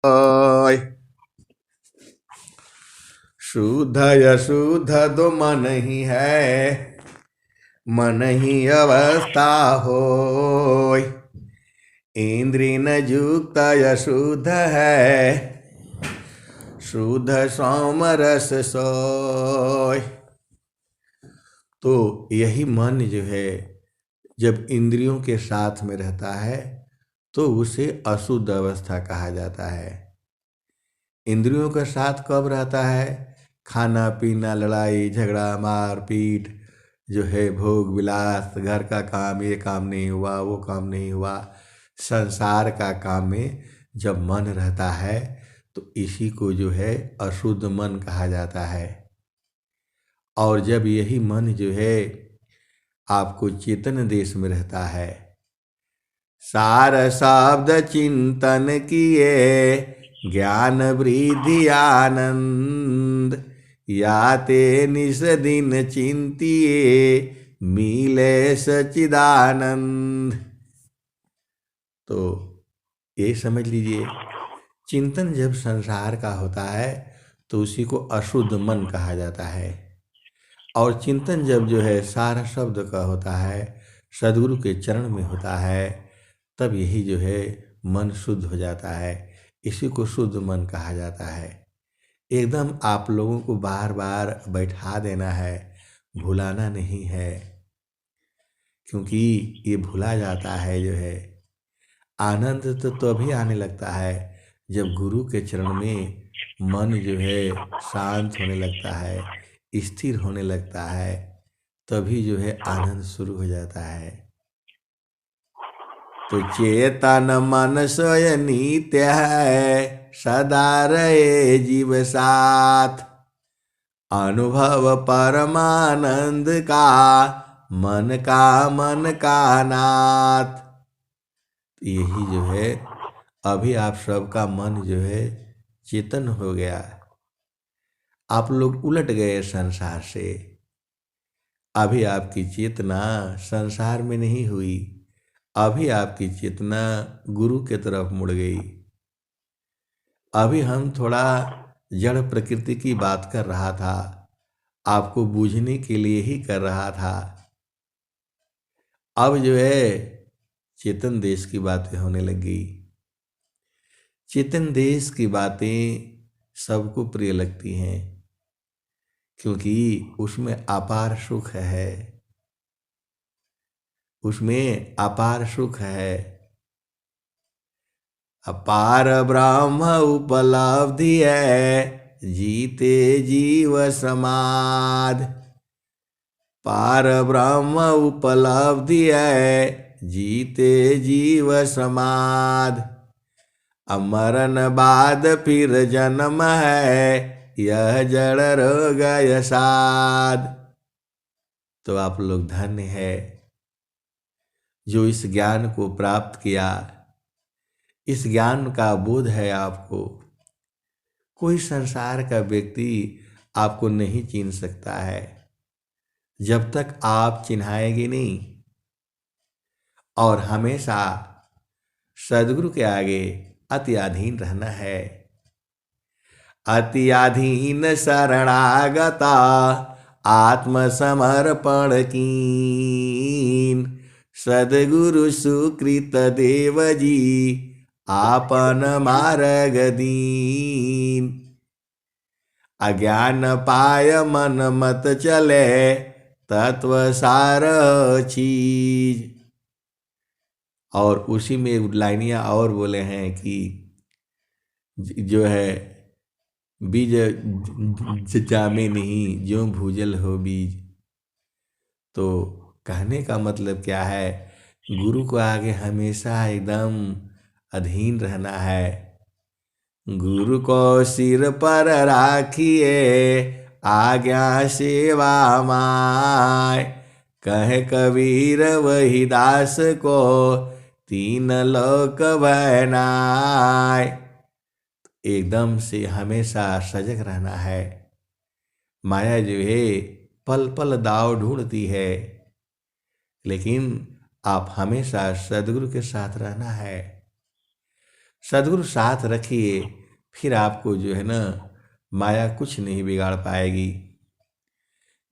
ओय। शुद्ध अशुद्ध दो मन ही है, मन ही अवस्था होय। इंद्रिय न युक्त अशुद्ध है, शुद्ध सौम रस सोय। तो यही मन जो है जब इंद्रियों के साथ में रहता है तो उसे अशुद्ध अवस्था कहा जाता है। इंद्रियों के साथ कब रहता है? खाना पीना, लड़ाई झगड़ा, मार पीट जो है, भोग विलास, घर का काम, ये काम नहीं हुआ, वो काम नहीं हुआ, संसार का काम में जब मन रहता है तो इसी को जो है अशुद्ध मन कहा जाता है। और जब यही मन जो है आपको चेतन देश में रहता है, सार शब्द चिंतन किए, ज्ञान वृद्धि आनंद, याते निस दिन चिंतिए, मिले सचिदानंद। तो ये समझ लीजिए, चिंतन जब संसार का होता है तो उसी को अशुद्ध मन कहा जाता है। और चिंतन जब जो है सारा शब्द का होता है, सद्गुरु के चरण में होता है, तब यही जो है मन शुद्ध हो जाता है। इसी को शुद्ध मन कहा जाता है। एकदम आप लोगों को बार बार बैठा देना है, भुलाना नहीं है, क्योंकि ये भुला जाता है जो है। आनंद तो तभी आने लगता है जब गुरु के चरण में मन जो है शांत होने लगता है, स्थिर होने लगता है, तभी जो है आनंद शुरू हो जाता है। तो चेतन मन सोय नित्य है, सदा रहे जीव साथ, अनुभव परमानंद का, मन का नाथ। यही जो है अभी आप सबका मन जो है चेतन हो गया, आप लोग उलट गए संसार से। अभी आपकी चेतना संसार में नहीं हुई, अभी आपकी चेतना गुरु के तरफ मुड़ गई। अभी हम थोड़ा जड़ प्रकृति की बात कर रहा था, आपको बूझने के लिए ही कर रहा था। अब जो है चेतन देश की बातें होने लगी। चेतन देश की बातें सबको प्रिय लगती हैं, क्योंकि उसमें अपार सुख है, उसमें अपार सुख है। अपार ब्रह्म उपलब्धि है, जीते जीव समाध। पार ब्रह्म उपलब्धि है, जीते जीव समाध। अमरन बाद फिर जन्म है, यह जड़ रोग यसाद। तो आप लोग धन्य है जो इस ज्ञान को प्राप्त किया, इस ज्ञान का बोध है आपको। कोई संसार का व्यक्ति आपको नहीं चिन्ह सकता है जब तक आप चिन्हाएंगे नहीं। और हमेशा सद्गुरु के आगे अति अधीन रहना है। अति अधीन शरणागता, आत्मसमर्पण कीन, सद्गुरु सुकृत देव जी, आपन मार्ग दीन। अज्ञान पाय मन मत चले, तत्व सार चीज। और उसी में एक लाइनियाँ और बोले हैं कि जो है बीज जामे नहीं, ज्यों भूजल हो बीज। तो कहने का मतलब क्या है, गुरु को आगे हमेशा एकदम अधीन रहना है। गुरु को सिर पर राखिए, आज्ञा सेवा माय, कहे कबीर वही दास को, तीन लोक भयनाय। एकदम से हमेशा सजग रहना है। माया जो है पल पल दाव ढूंढती है, लेकिन आप हमेशा सद्गुरु के साथ रहना है। सद्गुरु साथ रखिए, फिर आपको जो है ना माया कुछ नहीं बिगाड़ पाएगी।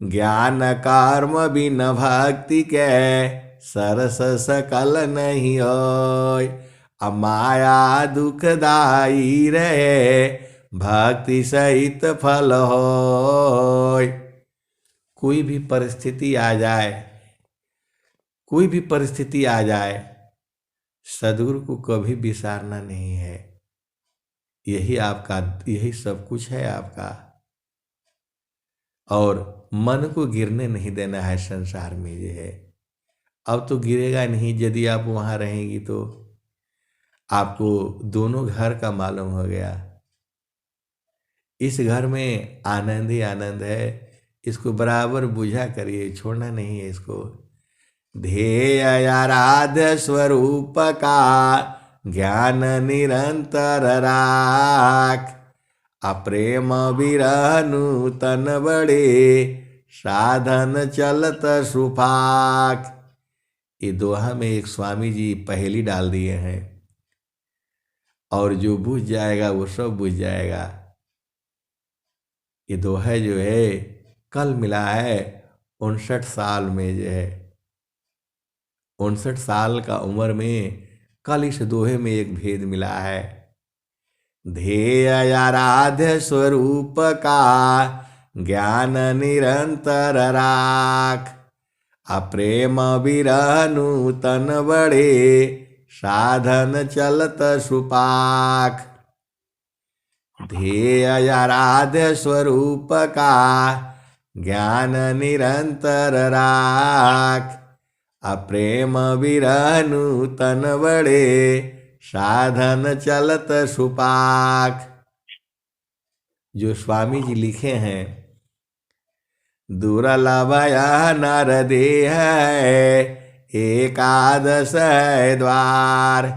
ज्ञान कर्म बिन भक्ति के सरस सकल नहीं होय। अमाया दुखदाई रहे भक्ति सहित फल होय। कोई भी परिस्थिति आ जाए, कोई भी परिस्थिति आ जाए, सद्गुरु को कभी बिसारना नहीं है। यही आपका, यही सब कुछ है आपका। और मन को गिरने नहीं देना है संसार में जो है। अब तो गिरेगा नहीं, यदि आप वहाँ रहेंगी तो आपको दोनों घर का मालूम हो गया। इस घर में आनंद ही आनंद है, इसको बराबर बुझा करिए, छोड़ना नहीं है इसको। ध्येय आराध्य स्वरूप का ज्ञान निरंतर राख। अप्रेम विरह नूतन बड़े साधन चलत सुफाक। ये दोहा में एक स्वामी जी पहेली डाल दिए हैं, और जो बुझ जाएगा वो सब बुझ जाएगा। ये दोहा जो है कल मिला है 59 साल में, जो है 59 साल का उम्र में कल इस दोहे में एक भेद मिला है। ध्येय आराध्य स्वरूप का ज्ञान निरंतर राख। अप्रेम विरह नूतन बड़े साधन चलत सुपाक। ध्येय आराध्य स्वरूप का ज्ञान निरंतर राख। अप्रेम विरह नूतन बड़े साधन चलत सुपाक। जो स्वामी जी लिखे हैं, दुर्लभ यह नर देह एकादश है द्वार।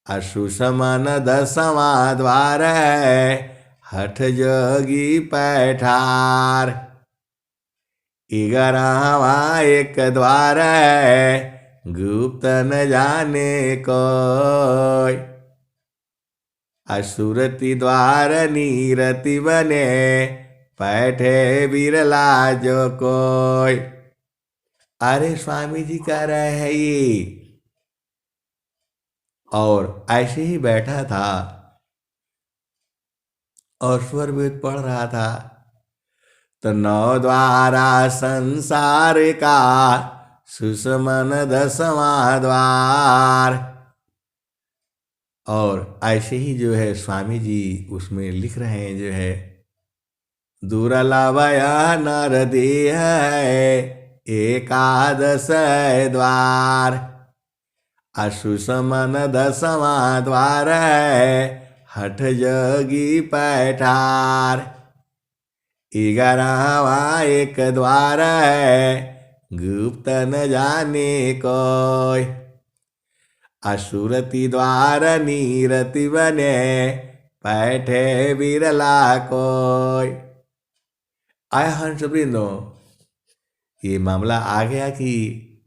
अशुषमन 10वां द्वार है हठ जोगी पैठार। 11वां एक द्वार है गुप्त न जाने कोय। असुरति द्वार नीरति बने बैठे बिरला जो कोय। अरे स्वामी जी कह रहे हैं ये, और ऐसे ही बैठा था और स्वर वेद पढ़ रहा था। तो 9 द्वारा संसार का सुषमन 10वां द्वार। और ऐसे ही जो है स्वामी जी उसमें लिख रहे हैं, जो है दुर्लभ यह नर देह एकादश द्वार। अशुषमन 10वां द्वार है हठ जोगी पैठार। 11वां एक द्वार है गुप्त न जाने कोय। असुरति द्वार नीरति बने बैठे बिरला कोय। आय हंस वृंदो, ये मामला आ गया कि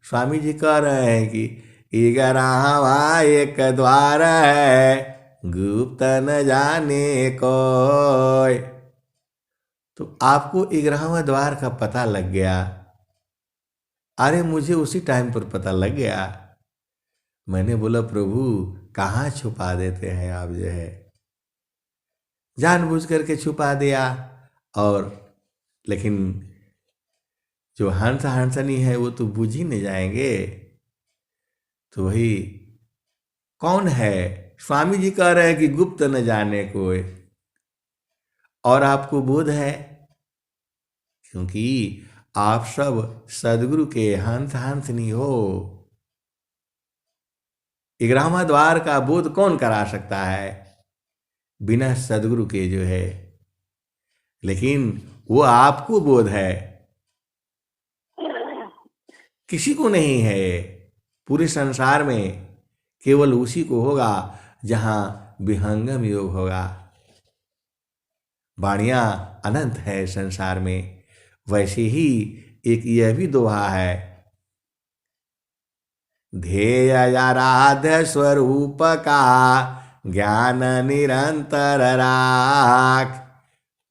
स्वामी जी कह रहे हैं कि 11वां एक द्वार है गुप्त न जाने कोय। तो आपको 11वां द्वार का पता लग गया। अरे मुझे उसी टाइम पर पता लग गया। मैंने बोला प्रभु कहाँ छुपा देते हैं आप, जो है जानबूझ करके छुपा दिया। और लेकिन जो हंस हंसनी है वो तो बुझ ही नहीं जाएंगे। तो वही कौन है, स्वामी जी कह रहे हैं कि गुप्त न जाने कोई, और आपको बोध है क्योंकि आप सब सदगुरु के हंस हंसनी हो। 11वां द्वार का बोध कौन करा सकता है बिना सदगुरु के, जो है। लेकिन वो आपको बोध है, किसी को नहीं है। पूरे संसार में केवल उसी को होगा जहां विहंगम योग होगा। वाणियां अनंत है संसार में। वैसे ही एक यह भी दोहा है, ध्येय आराध्य स्वरूप का ज्ञान निरंतर राख,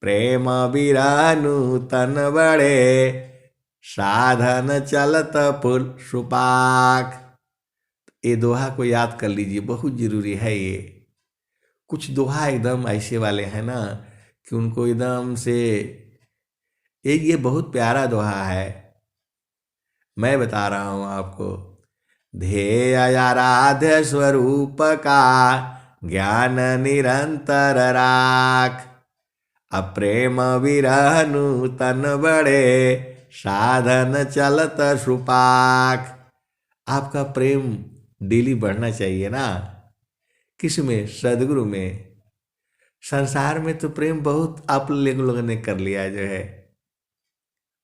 प्रेम बिरहनु तन बड़े, साधन चलत पुर सुपाक। ये दोहा को याद कर लीजिए, बहुत जरूरी है ये। कुछ दोहा एकदम ऐसे वाले हैं ना कि उनको एकदम से, एक ये बहुत प्यारा दोहा है, मैं बता रहा हूँ आपको। ध्येय आराध्य स्वरूप का, ज्ञान निरंतर राख, अप्रेम विरहनु तन बड़े, साधन चलत सुपाक। आपका प्रेम डेली बढ़ना चाहिए ना। किस में? सदगुरु में। संसार में तो प्रेम बहुत आप लोगों ने कर लिया जो है,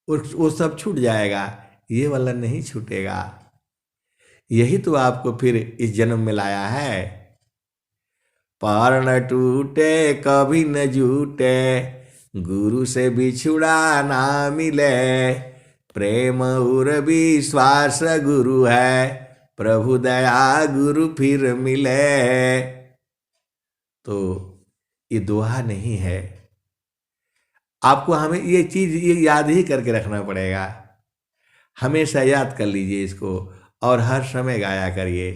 वो सब छूट जाएगा, ये वाला नहीं छूटेगा। यही तो आपको फिर इस जन्म में लाया है। पर न टूटे कभी न जूटे, गुरु से बिछुड़ा ना मिले, प्रेम और विश्वास गुरु है, प्रभु दया गुरु फिर मिले। तो ये दोहा नहीं है, आपको हमें ये चीज ये याद ही करके रखना पड़ेगा। हमेशा याद कर लीजिए इसको और हर समय गाया करिए।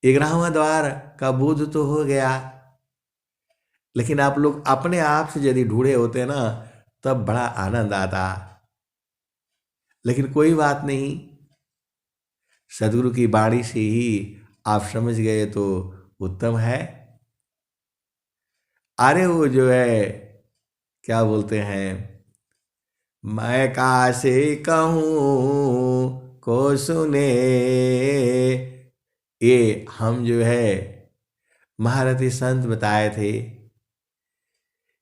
11वां द्वार का बोध तो हो गया, लेकिन आप लोग अपने आप से यदि ढूंढे होते ना तब बड़ा आनंद आता। लेकिन कोई बात नहीं, सदगुरु की बाणी से ही आप समझ गए तो उत्तम है। अरे वो जो है क्या बोलते हैं, मैं कासे कहूँ को सुने, ये हम जो है महारथी संत बताए थे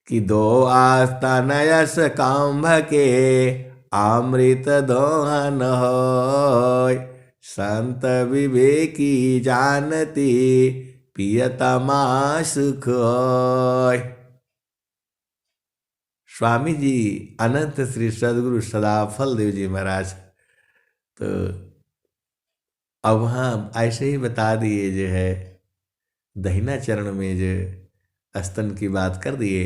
कि दो आस्था नयस काम्भ के, अमृत दोहन होय, संत विवेकी जानती, पियतमा सुख होय। स्वामी जी अनंत श्री सदगुरु सदाफल देव जी महाराज तो अब वहाँ ऐसे ही बता दिए जो है, दहिना चरण में जो स्तन की बात कर दिए।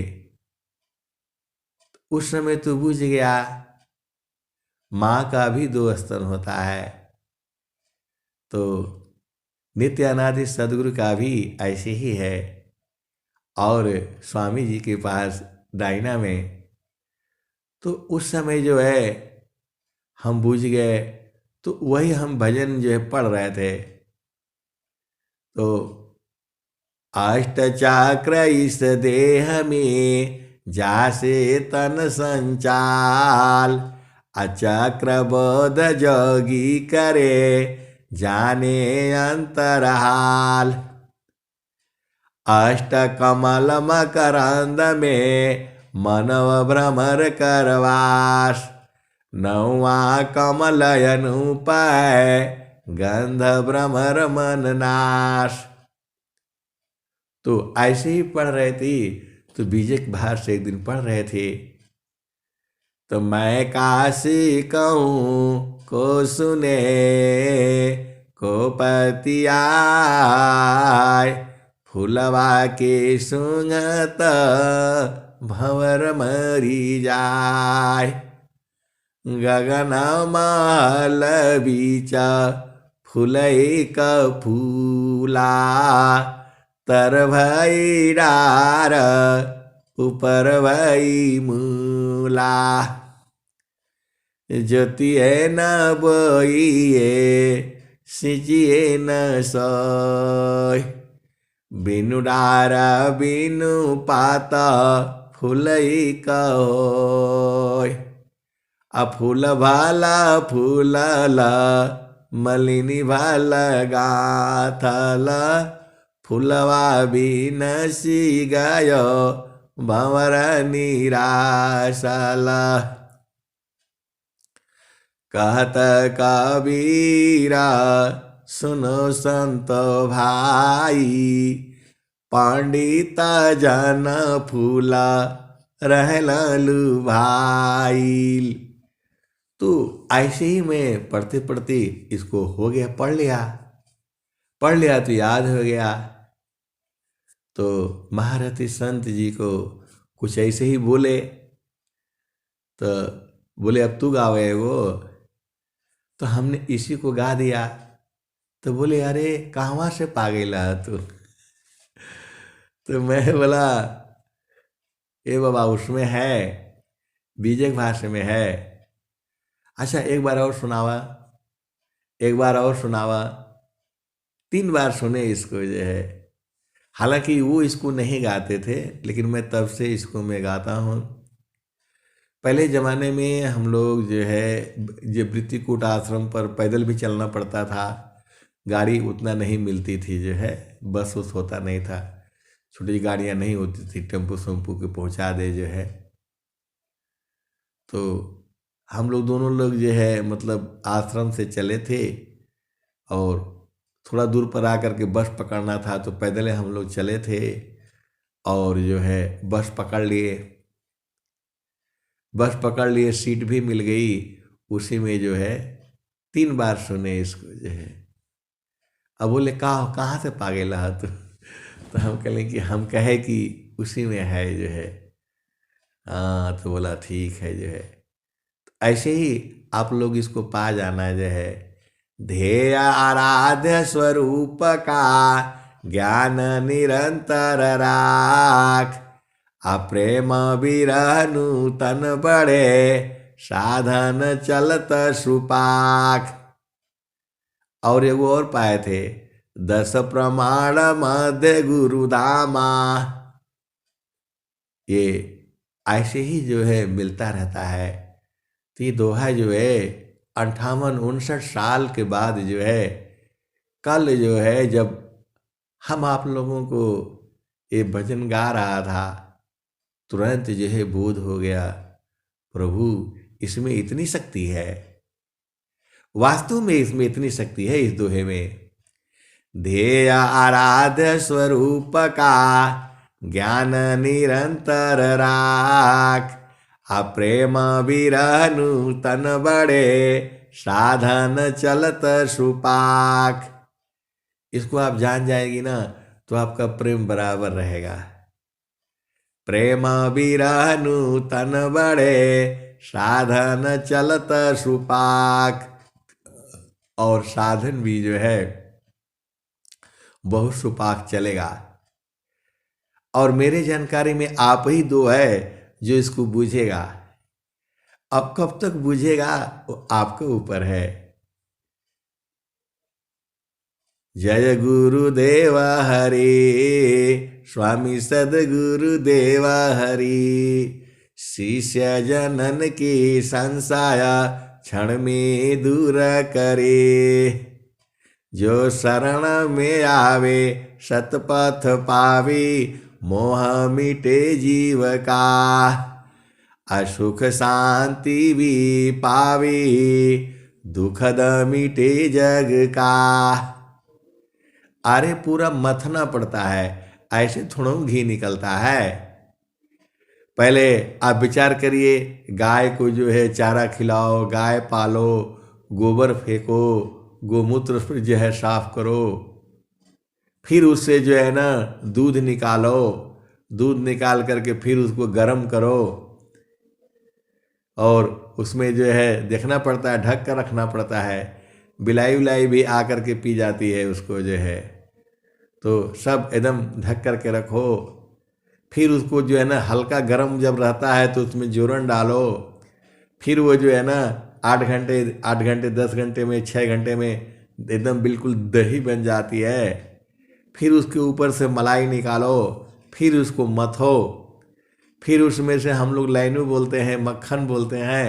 उस समय तो बुझ गया, माँ का भी 2 स्तन होता है, तो नित्य अनादि सदगुरु का भी ऐसे ही है। और स्वामी जी के पास डायना में, तो उस समय जो है हम बूझ गए, तो वही हम भजन जो है पढ़ रहे थे। तो अष्ट चक्र इस देह में, जासे तन संचाल, अचक्र बोध जोगी करे, जाने अंतरहाल। अष्ट कमल मकरंद में, मनव भ्रमर करवास, 9वां कमल अनुपाय, गंध भ्रमर मन नाश। तो ऐसे ही पढ़ रहे थे, तो बीजे के बाहर से एक दिन पढ़ रहे थे, तो मैं काशी कहूँ को सुने, को पति आय, फुलवा के सुंगत भंवर मरी जाय, गगन महल बीचा फुलई का फूला, तर भई डार ऊपर भई मूला, ज्योतिए न बोइए सिंचिए न सोय, बिनु डारा बिनु पाता फुलई का होय। फूल भाला फूलला मलिनी भाला गाथला, फुलवा भी नसी गयो भंवर निराशला। कहत कबीरा सुनो संत भाई, पंडित जन फूला रहलू भाई। तो ऐसे ही मैं पढ़ते पढ़ते इसको हो गया, पढ़ लिया तो याद हो गया। तो महारथी संत जी को कुछ ऐसे ही बोले, तो बोले अब तू गावे वो, तो हमने इसी को गा दिया। तो बोले अरे कहवा से पा गईला तू। तो मैं बोला ए बाबा उसमें है, बीजक भाषा में है। अच्छा एक बार और सुनावा, एक बार और सुनावा। 3 बार सुने इसको जो है। हालांकि वो इसको नहीं गाते थे, लेकिन मैं तब से इसको मैं गाता हूँ। पहले ज़माने में हम लोग जो है जो वृत्तिकूट आश्रम पर पैदल भी चलना पड़ता था, गाड़ी उतना नहीं मिलती थी जो है, बस उस होता नहीं था, छोटी गाड़ियाँ नहीं होती थी टेम्पो सेम्पो के पहुँचा दे जो है। तो हम लोग दोनों लोग जो है मतलब आश्रम से चले थे, और थोड़ा दूर पर आकर के बस पकड़ना था, तो पैदल हम लोग चले थे और जो है बस पकड़ लिए। बस पकड़ लिए, सीट भी मिल गई, उसी में जो है 3 बार सुने इसको जो है। अब बोले कहाँ से पागल रहा तू। तो हम कहें कि हम कहे कि उसी में है जो है। हाँ तो बोला ठीक है जो है। ऐसे ही आप लोग इसको पा जाना जो है। ध्येय आराध्य स्वरूप का ज्ञान निरंतर राख, अप्रेम विरह नूतन बढ़े साधन चलत सुपाख। और एगो और पाए थे, 10 प्रमाण मध्य गुरुधामा। ये ऐसे ही जो है मिलता रहता है। तो ये दोहा जो है 58-59 साल के बाद जो है, कल जो है जब हम आप लोगों को ये भजन गा रहा था, तुरंत जो है बोध हो गया, प्रभु इसमें इतनी शक्ति है, वास्तव में इसमें इतनी शक्ति है इस दोहे में। ध्येय आराध्य स्वरूप का ज्ञान निरंतर राख, अप्रेम विरह नूतन बढ़े साधन चलत सुपाख। इसको आप जान जाएगी ना तो आपका प्रेम बराबर रहेगा। प्रेम विरह नूतन बढ़े साधन चलत सुपाख। और साधन भी जो है बहुत सुपाख चलेगा। और मेरे जानकारी में आप ही दो है जो इसको बूझेगा। अब कब तक बूझेगा वो आपके ऊपर है। जय गुरुदेव हरि, स्वामी सदगुरुदेव हरि। शिष्य जनन की संशय क्षण में दूर करे, जो शरण में आवे सतपथ पावी, मोह मिटे जीव का, असुख शांति भी पावी, दुखद मिटे जग का। अरे पूरा मथना पड़ता है, ऐसे थोड़ा घी निकलता है। पहले आप विचार करिए, गाय को जो है चारा खिलाओ, गाय पालो, गोबर फेंको, गोमूत्र पर जो है साफ करो, फिर उससे जो है ना दूध निकालो, दूध निकाल करके फिर उसको गर्म करो, और उसमें जो है देखना पड़ता है, ढक कर रखना पड़ता है। बिलाई उलाई भी आकर के पी जाती है उसको जो है, तो सब एकदम ढक कर के रखो। फिर उसको जो है ना हल्का गर्म जब रहता है तो उसमें जोरन डालो, फिर वो जो है ना 8 घंटे 10 घंटे में 6 घंटे में एकदम बिल्कुल दही बन जाती है। फिर उसके ऊपर से मलाई निकालो, फिर उसको मथो, फिर उसमें से हम लोग लैनू बोलते हैं, मक्खन बोलते हैं,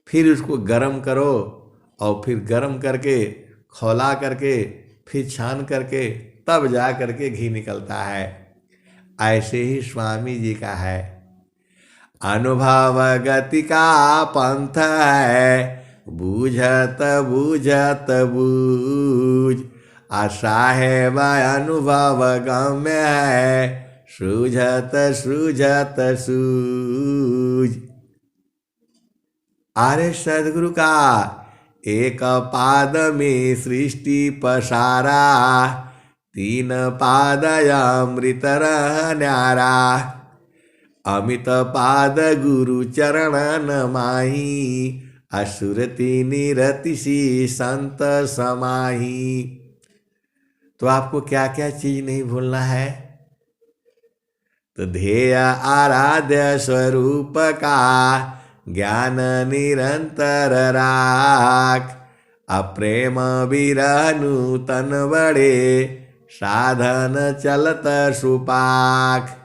फिर उसको गरम करो, और फिर गरम करके खौला करके फिर छान करके तब जा करके घी निकलता है। ऐसे ही स्वामी जी का है। अनुभव गति का पंथ है, बूझत बूझत बूझ, आशा है वह अनुभव गम्य है, सूझत सूझत सूझ। अरे सदगुरु का एक पाद में सृष्टि पसारा, तीन पादयामृतरह न्यारा, अमित पाद गुरु चरण नमाही, असुरति निरति सी संत समाही। तो आपको क्या क्या चीज नहीं भूलना है? तो ध्येय आराध्य स्वरूप का ज्ञान निरंतर राख, अप्रेम विरह नूतन बड़े, साधन चलत सुपाख।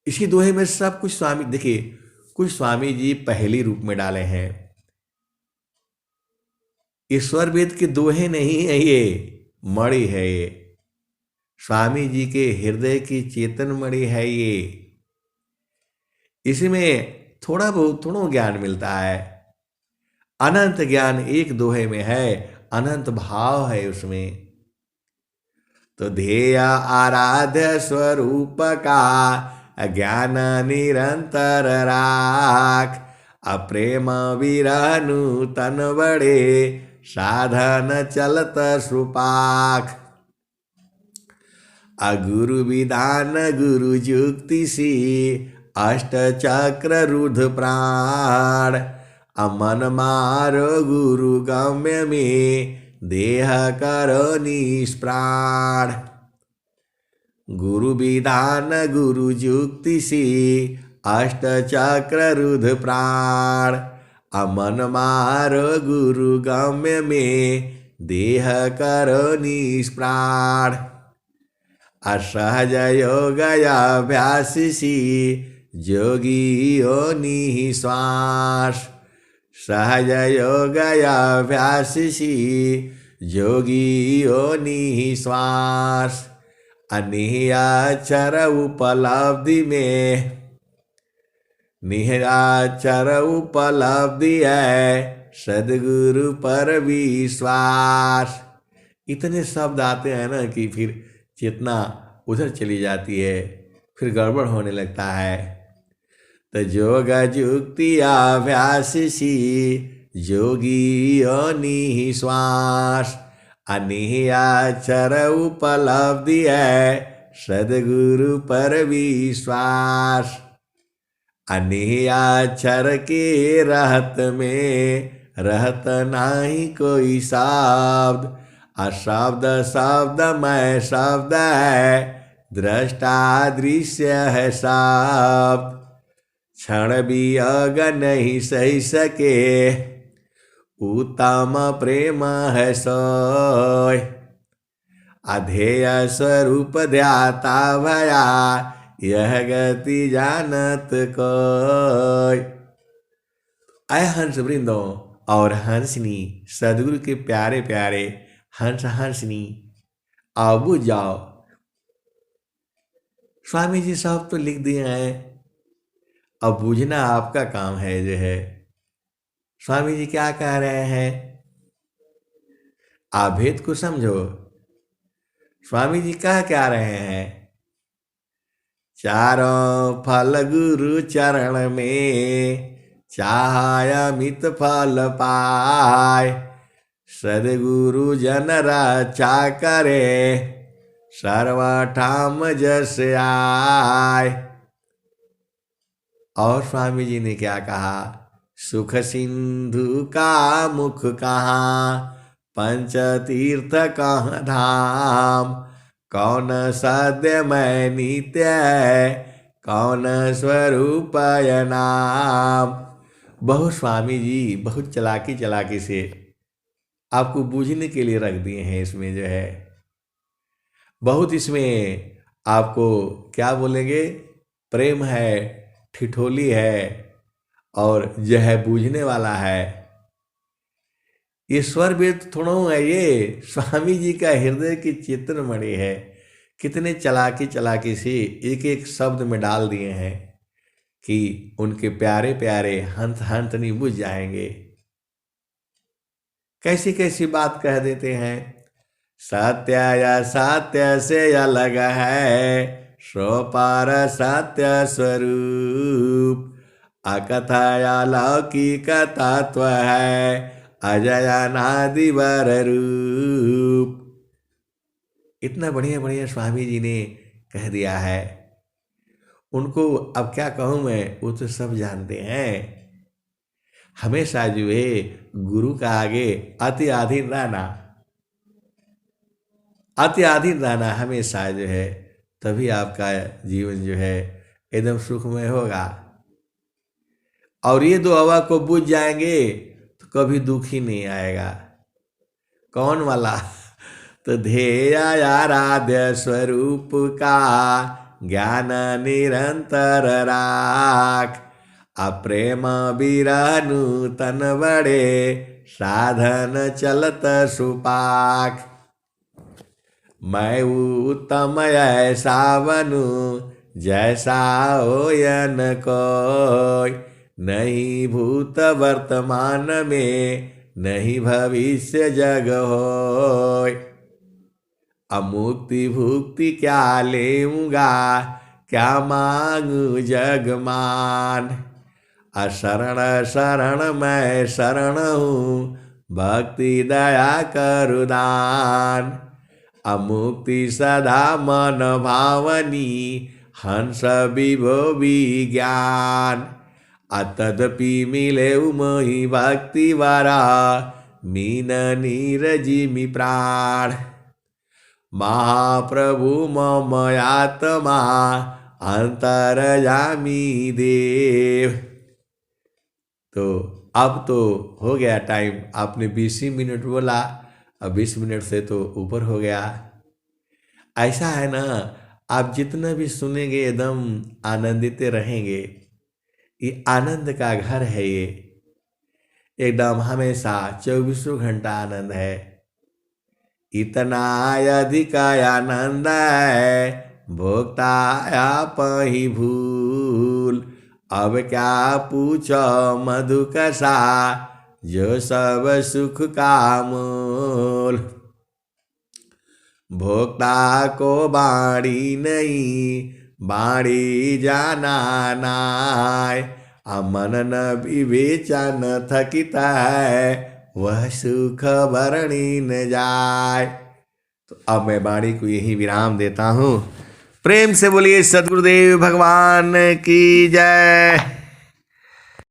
इसी दोहे में सब कुछ स्वामी, देखिए कुछ स्वामी जी पहली रूप में डाले हैं। ईश्वर वेद के दोहे नहीं है, ये मणि है। ये स्वामी जी के हृदय की चेतन मणि है। ये इसमें थोड़ा ज्ञान मिलता है। अनंत ज्ञान एक दोहे में है, अनंत भाव है उसमें। तो ध्येय आराध्य स्वरूप का ज्ञान निरंतर राख, अप्रेम विरह नूतन बड़े, साधन चलत सुपाख। अगुरु विधान गुरु जुक्ति सी, अष्ट चक्र रुद्र प्राण, अमन मारो गुरु गम्य में, देह करो निष्प्राण। गुरु विधान गुरु जुक्ति सी, अष्ट चक्र रुद्र प्राण, अमन मारो गुरु गम्य में, देह करो निष्प्राण। असहज योगाभ्यास सी, जोगी योनि श्वास, सहज योगाभ्यास सी, जोगी योनि श्वास। अनिहाचर उपलब्धि में, निहाचर उपलब्धि है, सदगुरु पर विश्वास। इतने शब्द आते हैं ना कि फिर चेतना उधर चली जाती है, फिर गड़बड़ होने लगता है। तो जोग जुक्ति अभ्यास सी, जोगी योनि श्वास, अनिहाचर उपलब्धि है, सदगुरु पर विश्वास। अनिहाचर के रहत में, रहत नाही कोई शब्द, अशब्द शब्द मैं शब्द है, दृष्टा दृश्य है शब्द। क्षण भी अग नहीं सही सके, उत्तम प्रेम है सोय। अधेय स्वरूप ध्याता भया, यह गति जानत कोय। आय हंस वृंदों और हंसनी, सदगुरु के प्यारे प्यारे हंस हंसनी, आओ बुझ जाओ। स्वामी जी साहब तो लिख दिए हैं, अब बूझना आपका काम है जो है। स्वामी जी क्या कह रहे हैं? आप भेद को समझो। स्वामी जी कह क्या रहे हैं? चारों फल गुरु चरण में, चाह अमित फल पाए, सदगुरु जन रक्षा करे, सर्वठाम जस आय। और स्वामी जी ने क्या कहा? सुख सिंधु का मुख कहाँ, पंच तीर्थ कहाँ धाम, कौन सद्य मैं नित्य है, कौन स्वरूप नाम। बहुत स्वामी जी बहुत चलाकी से आपको बूझने के लिए रख दिए हैं। इसमें जो है बहुत, इसमें आपको क्या बोलेंगे, प्रेम है, ठिठोली है, और जो है बूझने वाला है। ईश्वर वेद थोड़ा है ये, स्वामी जी का हृदय की चेतन मणि है। कितने चलाकी से एक एक शब्द में डाल दिए हैं कि उनके प्यारे प्यारे हंस हंस नहीं बुझ जाएंगे। कैसी कैसी बात कह देते हैं। सत्य या सत्य से अलग है, सो पार सत्य स्वरूप, अकथाया लौकिक तत्व है, अजय नादिवर रूप। इतना बढ़िया बढ़िया स्वामी जी ने कह दिया है। उनको अब क्या कहूँ मैं, वो तो सब जानते हैं। हमेशा जो है गुरु का आगे अति अधीन रहना, अति अधीन रहना हमेशा जो है, तभी आपका जीवन जो है एकदम सुखमय होगा। और ये दो हवा को बुझ जाएंगे तो कभी दुख ही नहीं आएगा। कौन वाला? तो ध्येय आराध्य स्वरूप का ज्ञान निरंतर राख, अप्रेम बिरनु तन बड़े साधन चलत सुपाख। मैं उत्तम ऐसा बनूं जैसा होयन कोई, नहीं भूत वर्तमान में नहीं भविष्य जग होय। अमुक्ति भुक्ति क्या लेऊंगा, क्या मांगू जग मान, अशरण शरण मैं शरण हूँ, भक्ति दया करु दान। अमुक्ति सदा मन भावनी, हंस विभो विज्ञान, अतदपि मिले मोहि भक्ति वरा, मीन नीरजिमि प्राण। महाप्रभु मम आत्मा अंतर्यामी देव। तो अब तो हो गया टाइम, आपने 20 मिनट बोला, अब 20 मिनट से तो ऊपर हो गया। ऐसा है ना, आप जितना भी सुनेंगे एकदम आनंदित रहेंगे। ये आनंद का घर है, ये एकदम हमेशा 24 घंटा आनंद है। इतना अधिक आनंद है भोगता आप ही भूल, अब क्या पूछो मधु कसा, जो सब सुख का मूल। भोक्ता को बाड़ी नहीं, बाड़ी जाना नाय, अमन न विवेचन थकित है, वह सुख भरणी न जाय। तो अब मैं बाड़ी को यही विराम देता हूँ। प्रेम से बोलिए सद्गुरुदेव भगवान की जय।